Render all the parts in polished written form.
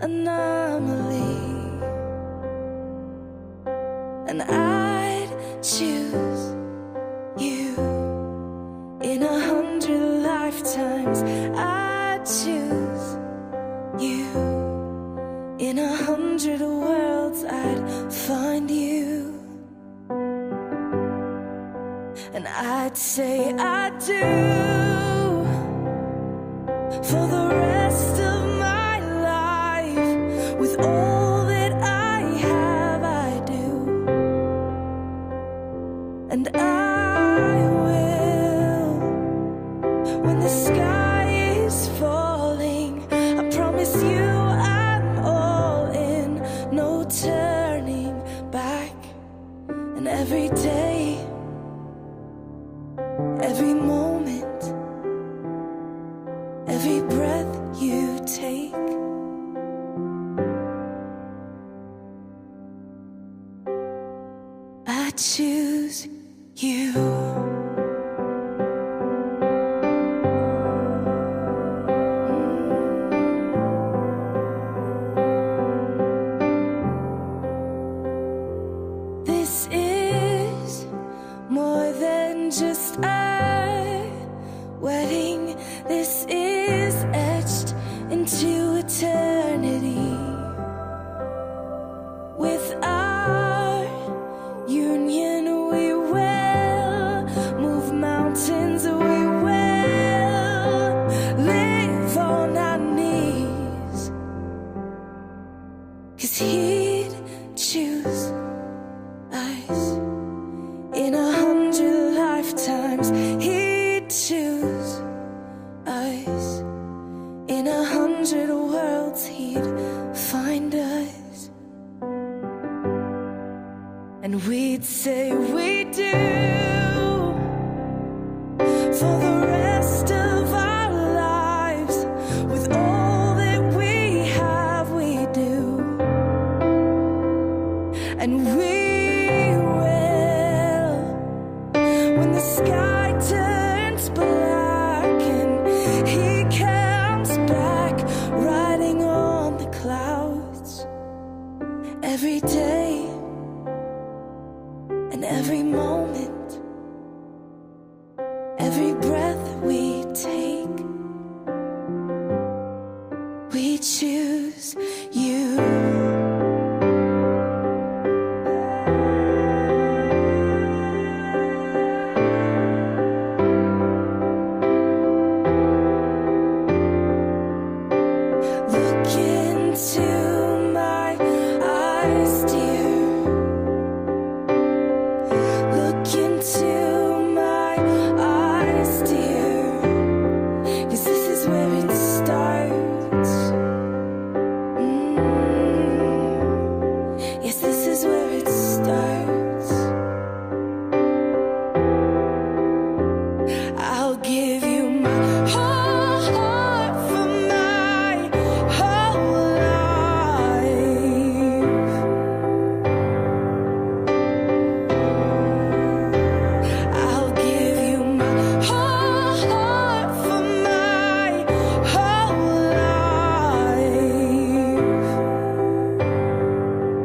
anomaly, and I'd choose you in 100 lifetimes. I'd choose you in 100 worlds. I'd find you, and I'd say I do for the rest of my life. With all that I have, I do, and I will. When the sky is falling, I promise you I'm all in, no turning back. And every day, every moment, every breath you take, I choose you. This is more than just a wedding. This is etched into eternity. With our union, we will move mountains. We will live on our knees, 'cause he'd choose us in 100 lifetimes. He'd choose us in 100 worlds. He'd find us, and we'd say we do for the rest of our lives. With all that we have, we do, and we will. When the sky turns black and he comes back riding on the clouds, every day and every moment, every breath we take, we choose you. Look into my eyes, dear. Look into my eyes, dear. 'Cause this is where it starts. Yes, this is where it starts. I'll give you my whole heart for my whole life. I'll give you my whole heart for my whole life.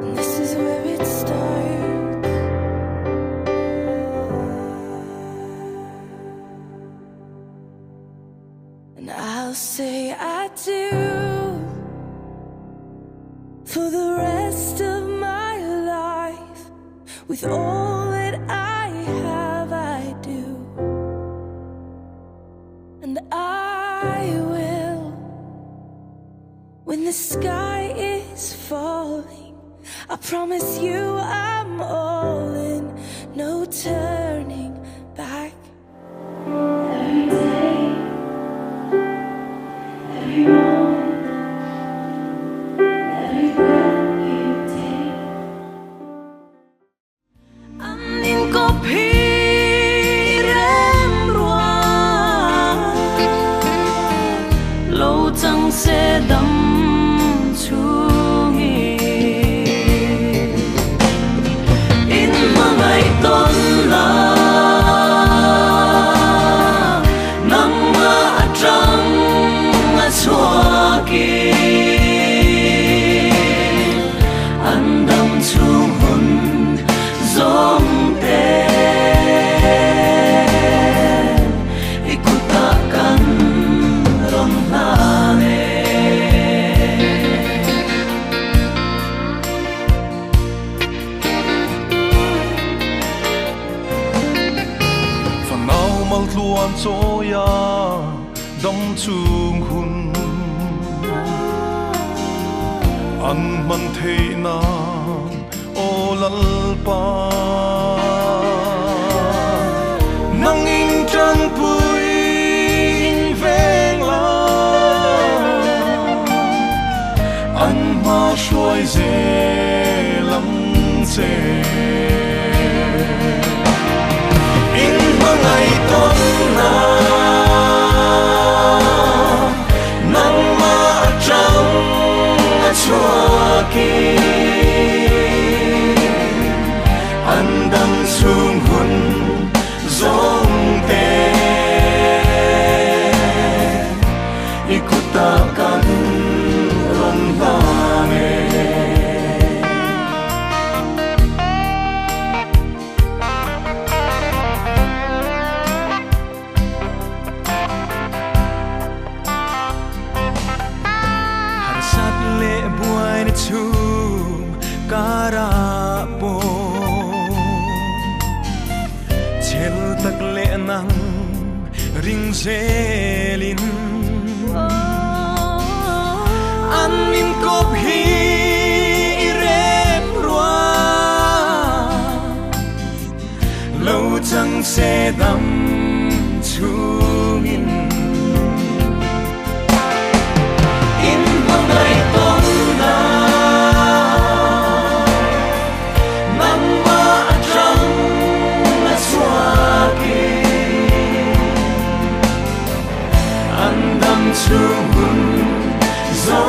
And this is where it starts. And I'll say I do for the rest of my life. With all that I have, I do, and I will. When the sky is falling, I promise you I'm all in, no turning back. Every day, every moment, every breath you take. Anin ko phiren ruang lâu chẳng sẽ đắm chung in mà ngày tôn là nắng mưa trăng xóa kia chung hun an man thei na o lal pa nang in trăng pui in veng la an ma shuai ze lam che in mangai ton na nang ma trăng a chua ki an dang chung hun zong te ikuta kan ron ba me har sat le buai na chum kara po chel tak le nang ring zelin an min kop hi rem rua lo chang se dam chungin in mangai ton na nam ma trăng na chua ki an dam chung hun zo